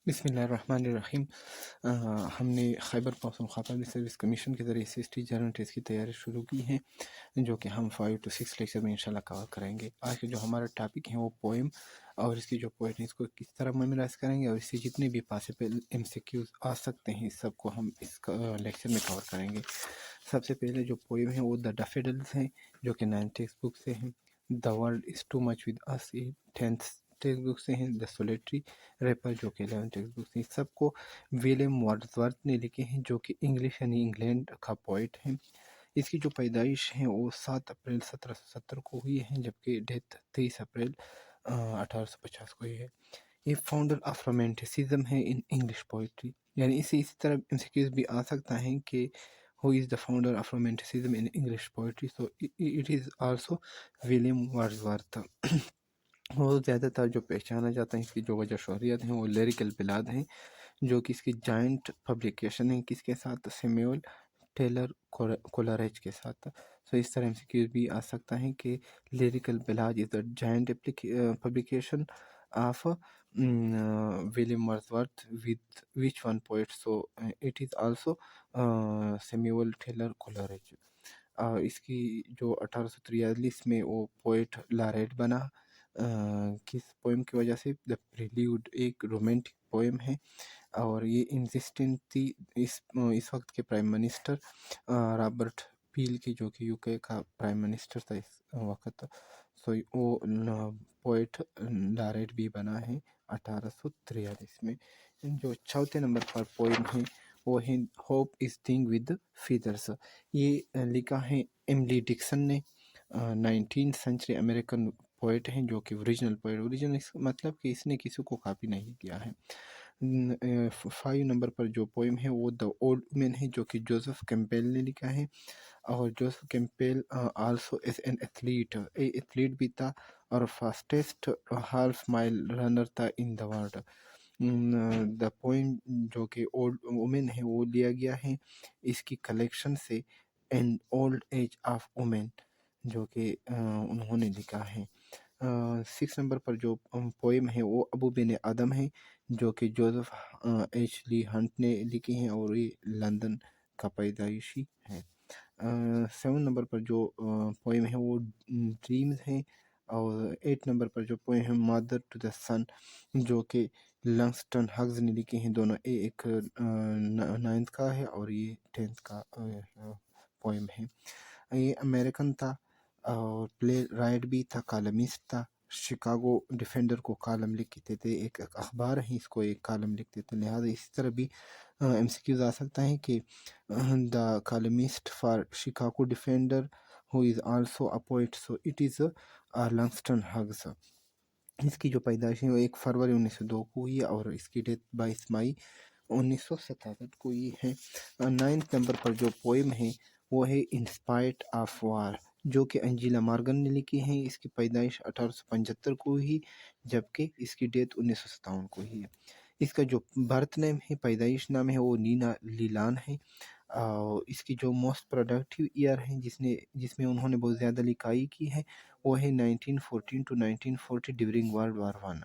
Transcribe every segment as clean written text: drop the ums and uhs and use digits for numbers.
बिस्मिल्लाहिर्रहमानिर्रहीम। हमने Khyber Pakhtunkhwa public service commission के ज़रिए SST जनरल टेस्ट की तैयारी शुरू की है, जो कि हम 5 to 6 लेक्चर में इंशाल्लाह कवर करेंगे। आज का जो हमारा टॉपिक है वो पोएम और इसकी जो पोएट है इसको किस तरह मेमोराइज करेंगे और इससे जितने भी पॉसिबल MCQs आ सकते हैं इस सबको हम इस लेक्चर में कवर करेंगे। सबसे पहले जो पोएम है वो द डैफोडिल्स हैं, जो कि 9th टेक्स्ट बुक से हैं। The world is too much with us 10th text book से हैं। द सोलेटरी रेपर जो कि 11th टेक्स्ट बुक से। सबको विलियम वर्ड्सवर्थ ने लिखे हैं, जो कि इंग्लिश यानी इंग्लैंड का पोइट हैं। इसकी जो पैदाइश है वो 7 अप्रैल 1770 को हुई है, जबकि डेथ 23 अप्रैल 1850 को हुई है। ये फाउंडर ऑफ रोमांटिसिज्म है इन इंग्लिश पोइट्री, यानी इसी तरह MCQs भी आ सकता है कि who is the founder of romanticism in English poetry, so it is also William Wordsworth. वो ज़्यादातर जो पहचाना जाता है, इसकी जो वजह शहरियत हैं वो लिरिकल बिलाद हैं, जो कि इसकी जॉइंट पब्लिकेशन है किसके साथ, सैमुअल टेलर कोलरिज के साथ। सो इस तरह MCQ भी आ सकता है कि lyrical ballads is the joint publication of William Wordsworth with which one poet, so it is also Samuel Taylor Coleridge. इसकी जो 1843 में वो पोइट लारेट बना, किस पोएम की वजह से, द प्रील्यूड एक रोमांटिक पोएम है, और ये इंसिस्टेंट थी इस वक्त के प्राइम मिनिस्टर रॉबर्ट पील की, जो कि UK का प्राइम मिनिस्टर था इस वक्त। सो वो पोइट लारेट भी बना है 1843 में। जो चौथे नंबर पर पोएम है वो है hope is thing with feathers. ये लिखा है एमिली डिक्सन ने, 19th सेंचुरी अमेरिकन पोइट हैं, जो कि ओरिजिनल पोइट, ओरिजिनल मतलब कि इसने किसी को कॉपी नहीं किया है। 5 नंबर पर जो पोएम है वो द ओल्ड वुमेन है, जो कि जोसेफ कैम्पेल ने लिखा है। और Joseph Campbell also as an athlete भी था और फास्टेस्ट हाफ माइल रनर था in the world. The poem जो कि ओल्ड वुमेन है वो लिया गया है इसकी कलेक्शन से an old age of women, जो कि उन्होंने लिखा है। 6 नंबर पर जो पोएम है वो अबू बिन आदम है, जो कि जोसेफ H. ली हंट ने लिखी हैं और ये लंदन का पैदाइशी है। 7 नंबर पर जो पोएम है वो ड्रीम्स है, और 8 नंबर पर जो पोएम है मदर टू द सन, जो कि लंगस्टन हग्स ने लिखे हैं। दोनों एक 9th का है और ये 10th का पोएम है। ये अमेरिकन था और प्ले राइट भी था, कॉलमिस्ट था, शिकागो डिफेंडर को कॉलम लिखते थे, एक अखबार है इसको एक कॉलम लिखते थे। लिहाजा इसी तरह भी MCQs आ सकता है कि the columnist for Chicago Defender who is also a poet, so it is Langston Hughes. इसकी जो पैदाइश है वो 1 फरवरी 1902 को हुई है और इसकी डेथ 22 मई 1967 को हुई है। 9th नंबर पर जो पोएम है वो है इंस्पायर्ड ऑफ वार, जो कि अंजीला मॉर्गन ने लिखी है। इसकी पैदाइश 1875 को हुई, जबकि इसकी डेथ 1957 को हुई है। इसका जो बर्थ नेम है, पैदाइश नाम है वो नीना लीलान है। और इसकी जो मोस्ट प्रोडक्टिव ईयर है जिसमें उन्होंने बहुत ज़्यादा लिखाई की है वो है 1914 to 1940 ड्यूरिंग वर्ल्ड वार 1।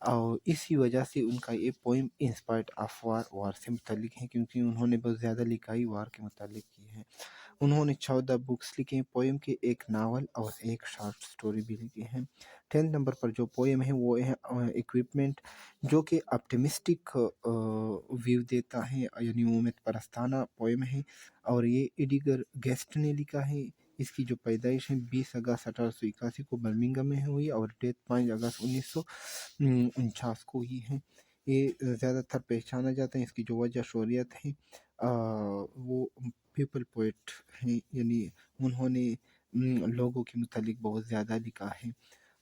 और इसी वजह से उनका ये पोएम इंस्पायर्ड ऑफ वार से मुतल्लिक है, क्योंकि उन्होंने बहुत ज़्यादा लिखाई वार के मुतालिक की है। उन्होंने 14 बुक्स लिखे हैं पोएम के, एक नावल और एक शॉर्ट स्टोरी भी लिखी हैं। 10th नंबर पर जो पोएम है वो है इक्विपमेंट, जो कि ऑप्टिमिस्टिक व्यू देता है, यानी उम्मीद परस्ताना पोएम है, और ये एडिगर गेस्ट ने लिखा है। इसकी जो पैदाइश है 20 अगस्त 1881 को बर्मिंघम में हुई और डेथ 5 अगस्त 1949 को ही है। ये ज़्यादातर पहचाना जाता है, इसकी जो वजह शोहरियत है वो पीपल पोइट हैं, यानी उन्होंने लोगों के मुतालिक बहुत ज़्यादा लिखा है,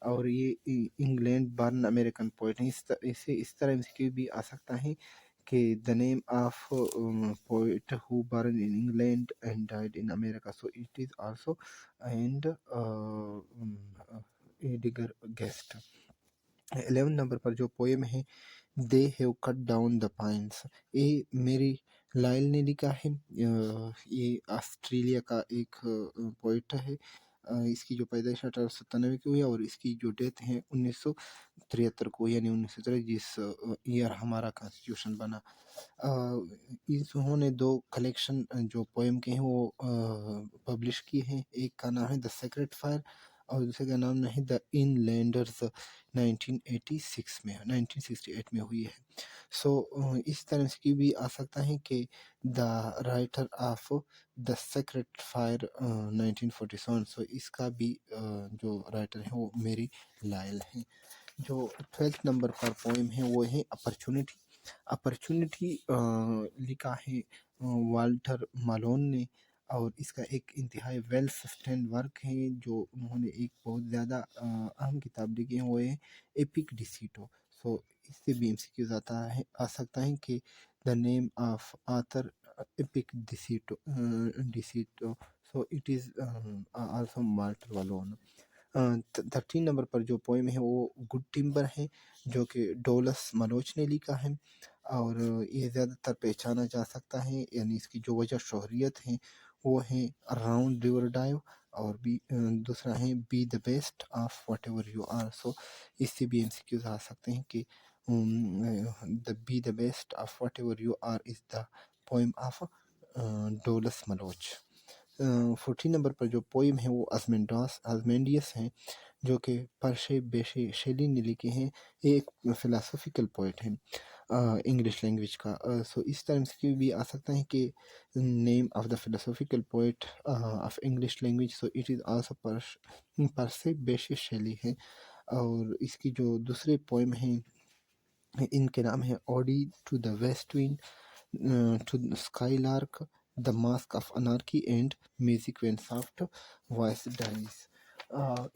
और ये इंग्लैंड बर्न अमेरिकन पोइट हैं। इस तरह MCQ भी आ सकता है कि the name of poet who born in England and died in America, so it is also and Edgar Guest. 11 number पर जो पोएम है they have cut down the pines, ये मेरी लाइल ने लिखा है। ये ऑस्ट्रेलिया का एक पोइट है इसकी जो पैदाइश 1897 की हुई है और इसकी जो डेथ है 1973 को, यानी 1973 जिस ईयर हमारा कॉन्स्टिट्यूशन बना। इन्होंने 2 कलेक्शन जो पोएम के हैं वो पब्लिश किए हैं। एक का नाम है द सेक्रेट फायर और दूसरे का नाम है द इनलैंडर्स, 1968 में हुई है। इस तरह से भी आ सकता है कि the writer of the secret fire 1947, इसका भी जो राइटर है वो मेरी लायल है। जो 12th नंबर पर पोएम है वो है अपॉर्चुनिटी। अपॉर्चुनिटी लिखा है वाल्टर मालोन ने और इसका एक इंतहाई वेल सस्टेन्ड वर्क है। जो उन्होंने एक बहुत ज़्यादा अहम किताब लिखी है वो है एपिक डिसीटो। इससे भी एमसीक्यूज आ सकता है कि the name of author epic डिसीटो, it is also Walter Malone. 13 number पर जो पोएम है वो गुड टिम्बर है, जो कि डोलस मनोज ने लिखा है और ये ज़्यादातर पहचाना जा सकता है, यानी इसकी जो वजह शोहरियत है वो है अराउंड रिवर डाइव और दूसरा है be the best of whatever you are. इससे भी एमसीक्यूज आ सकते हैं कि the be the best of whatever you are is the poem of Douglas मनोज। 14 नंबर पर जो पोएम है वो अजमेंडियस है, जो कि परशे बेशे शेली ने लिखे हैं। ये एक फिलोसॉफिकल पोइट है इंग्लिश लैंग्वेज का। इस तरह से भी आ सकता है कि name of the philosophical poet of English language, it is also Percy Bysshe Shelley है। और इसकी जो दूसरे पोएम हैं इनके नाम है ode to the west wind, to skylark, the mask of anarchy and music when soft voice dies.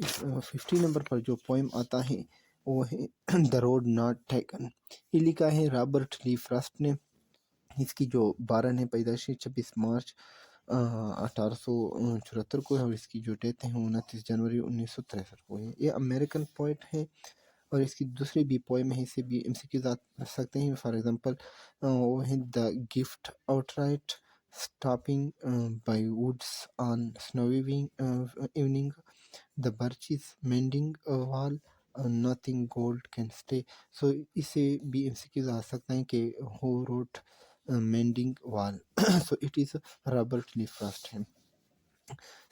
इस 50 नंबर पर जो पोएम आता है वो है द रोड नॉट टेकन। ये लिखा है रॉबर्ट ली फ्रॉस्ट ने। इसकी जो 12 है पैदाइशी 26 मार्च 1874 को है और इसकी जो डेथ है 29 जनवरी 1963 को है। ये अमेरिकन पोइट है और इसकी दूसरी भी पोएम है, इसे भी एमसीक्यूज आ सकते हैं। फॉर एग्जांपल वो है the gift outright, stopping by woods on snowy evening, the birches mending wall, nothing gold can stay. इसे भी एमसीक्यूज आ सकता है कि who wrote mending wall. It is Robert Lee Frost है।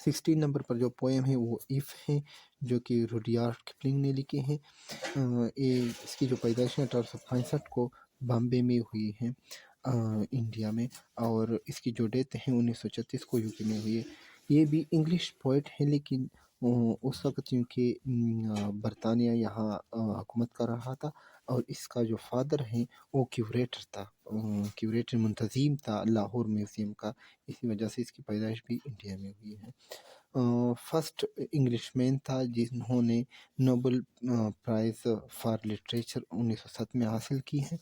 16 नंबर पर जो पोएम है वो इफ़ है, जो कि रुडयार्ड किपलिंग ने लिखे हैं। इसकी जो पैदाइश है 1865 को बॉम्बे में हुई है इंडिया में, और इसकी जो डेथ है 1936 को यूके में हुई है। ये भी इंग्लिश पोइट है, लेकिन उस वक्त क्योंकि बरतानिया यहाँ हुकूमत कर रहा था और इसका जो फादर है वो क्यूरेटर था, क्यूरेटर मुंतज़िम था लाहौर म्यूज़ियम का, इसी वजह से इसकी पैदाइश भी इंडिया में हुई है। फर्स्ट इंग्लिशमैन था जिन्होंने नोबेल प्राइज़ फॉर लिटरेचर 1907 में हासिल की है।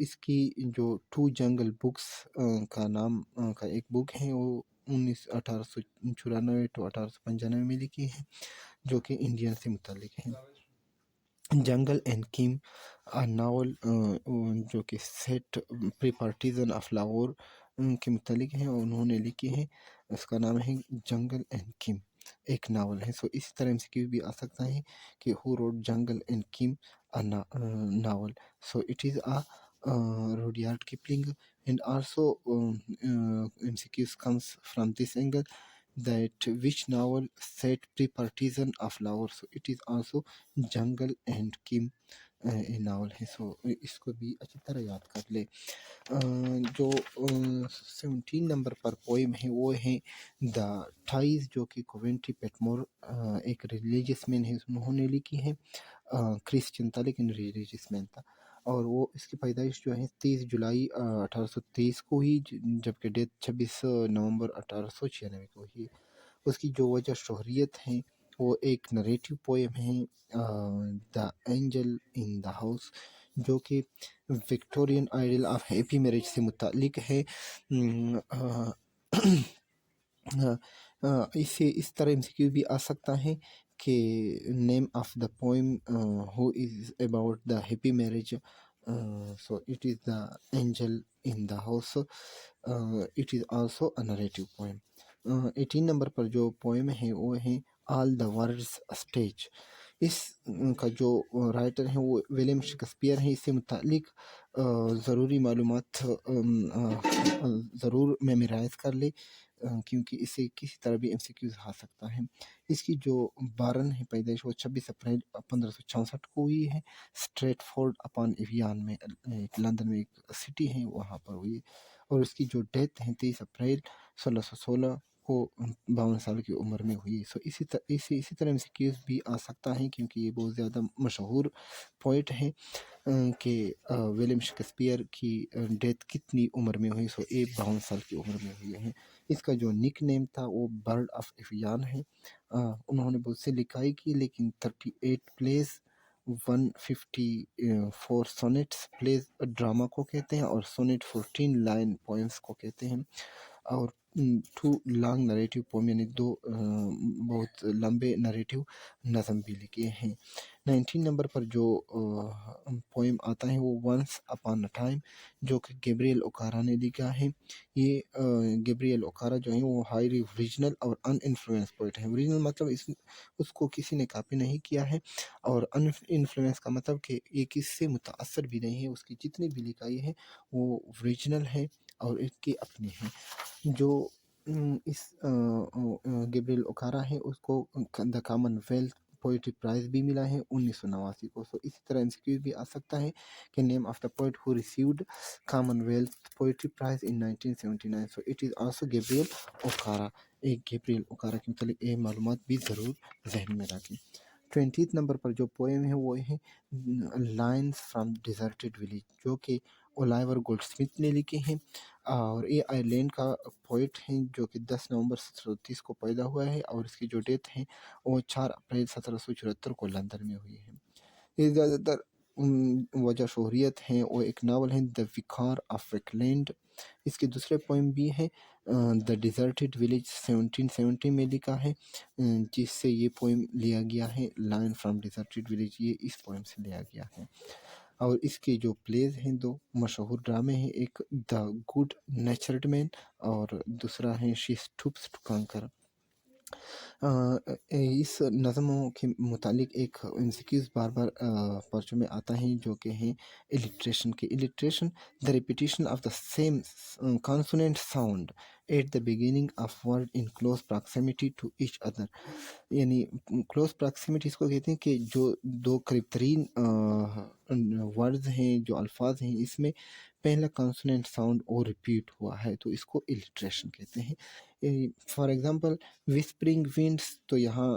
इसकी जो 2 जंगल बुक्स का नाम का एक बुक है वो 1894 टू 1895 में लिखी है, जो कि इंडियन से मुतालिक है। जंगल एंड किम नावल जो कि set pre partisan of Lahore के मुतालिक है और उन्होंने लिखी है। उसका नाम है जंगल एंड किम, एक नावल है। इस तरह से भी आ सकता है कि who wrote jungle and Kim novel. It is a Rudyard Kipling and also MCQs comes from this angle that which novel set pre-partition of Lahore, it is also Jungle and Kim ये novel है। इसको भी अच्छी तरह याद कर ले। जो 17 नंबर पर पोएम है वो है द टाइज, जो कि कोवेंट्री पेटमोर एक रिलीजियस मैन है, उन्होंने लिखी है। क्रिश्चियन था लेकिन रिलीजियस मैन था और वो इसकी पैदाइश जो है 30 जुलाई 1823 को हुई, जबकि डेथ 26 नवंबर 1896 को हुई। उसकी जो वजह शोहरियत है वो एक नरेटिव पोएम है the angel in the house, जो कि Victorian idol of happy marriage से मुतालिक है। इससे इस तरह एमसीक्यू भी आ सकता है कि name of the poem who is about the happy marriage, it is the angel in the house, it is also a narrative poem. 18 number पर जो पोएम है वो है ऑल द वर्ड्स स्टेज। इस का जो राइटर हैं वो विलियम शेक्सपियर हैं। इससे मुतालिक ज़रूरी मालूमात ज़रूर मेमोराइज़ कर ले, क्योंकि इससे किसी तरह भी एमसीक्यूज़ आ सकता है। इसकी जो बारन है पैदाइश वो 26 अप्रैल 1566 को हुई है, स्ट्रेटफोर्ड अपॉन एवियन में, एक लंदन में एक सिटी है वहाँ पर हुई। और उसकी जो डेथ है 23 अप्रैल 1616 को 52 साल की उम्र में हुई। सो इसी तरह एमसीक्यूज़ भी आ सकता है, क्योंकि ये बहुत ज़्यादा मशहूर पोइट हैं कि विलियम शेक्सपियर की डेथ कितनी उम्र में हुई। सो ये 52 साल की उम्र में हुई है। इसका जो निक नेम था वो बर्ड ऑफ एवियन है। उन्होंने बहुत से लिखाई की, लेकिन 38 प्लेस 154 सोनेट्स, प्लेस ड्रामा को कहते हैं, और सोनेट 14 लाइन पोएम्स को कहते हैं। और 2 लॉन्ग नरेटिव पोएम यानी 2 बहुत लंबे नरेटिव नज़म भी लिखे हैं। 19 नंबर पर जो पोएम आता है वो वंस अपॉन अ टाइम, जो कि गैब्रियल ओकारा ने लिखा है। ये गैब्रियल ओकारा जो है वो हाईली ओरिजिनल और अनइन्फ्लुएंस पोइट है। ओरिजिनल मतलब उसको किसी ने कॉपी नहीं किया है, और अनइन्फ्लुएंस का मतलब कि ये किससे मुतासर भी नहीं है। उसकी जितनी भी लिखाई है वो ओरिजिनल है और इसकी अपनी है। जो इस गैब्रियल ओकारा है उसको द कॉमनवेल्थ पोइट्री प्राइज भी मिला है 1989 को। सो इसी तरह एमसीक्यू भी आ सकता है कि name of the poet who received commonwealth poetry prize in 1979। So it is also Gabriel Okara. एक गैब्रियल ओकारा के मतलब ये मालूमात भी ज़रूर जहन में रखें। 20th नंबर पर जो पोएम है वो है लाइन्स फ्रॉम डिजर्टेड विलेज, जो कि ओलाइवर गोल्डस्मिथ ने लिखे हैं। और ये आयरलैंड का पोइट हैं, जो कि 10 नवंबर 1730 को पैदा हुआ है, और इसकी जो डेथ है वो 4 अप्रैल 1774 को लंदन में हुई है। ये ज़्यादातर वजह शोहरियत हैं वो एक नावल है द विकार ऑफ विकलैंड। इसके दूसरे पोएम भी हैं द डिजर्टेड विलेज 1770 में लिखा है, जिससे ये पोएम लिया गया है। लाइन फ्रॉम डिजर्टेड विलेज ये इस पोएम से लिया गया है। और इसके जो प्लेज हैं 2 मशहूर ड्रामे हैं, एक द गुड नेचर्ड मैन और दूसरा है शी स्टूप्स टू कंकर। इस नज़मों के मुतालिक एक एमसीक्यूज़ बार बार पर्चों में आता है, जो कि हैं इलिट्रेशन के। Alliteration the repetition of the same consonant sound at the beginning of word in close proximity to each other. यानी क्लोज प्रॉक्सिमिटी इसको कहते हैं कि जो 2 करीब तरीन वर्ड्स हैं, जो अल्फाज हैं, इसमें पहला कॉन्सोनेंट साउंड और रिपीट हुआ है, तो इसको इलिट्रेशन कहते हैं। फॉर एग्जांपल विस्परिंग विंड्स, तो यहाँ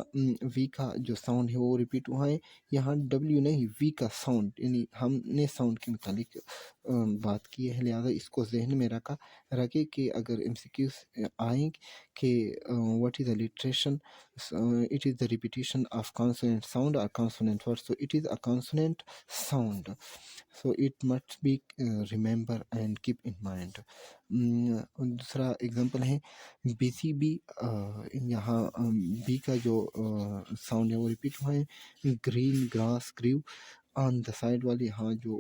वी का जो साउंड है वो रिपीट हुआ है, यहाँ डब्ल्यू नहीं वी का साउंड, यानी हमने साउंड के मुतालिक बात की है, लिहाजा इसको जहन में रखे कि अगर एमसीक्यूज आए कि what is alliteration, it is the repetition of consonant sound or consonant word, so it is a consonant sound, so it must be remember and keep in mind. दूसरा एग्जांपल है बीसी बी, यहाँ B का जो sound है वो repeat हुआ है। Green grass grieve on the side वाली यहाँ जो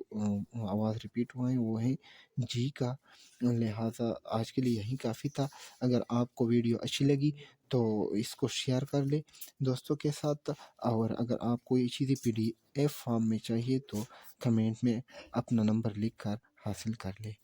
आवाज़ रिपीट हुआ है वो है जी का। लिहाजा आज के लिए यही काफ़ी था। अगर आपको वीडियो अच्छी लगी तो इसको शेयर कर ले दोस्तों के साथ, और अगर आपको ये चीज़ें PDF फॉर्म में चाहिए तो कमेंट में अपना नंबर लिख कर हासिल कर ले।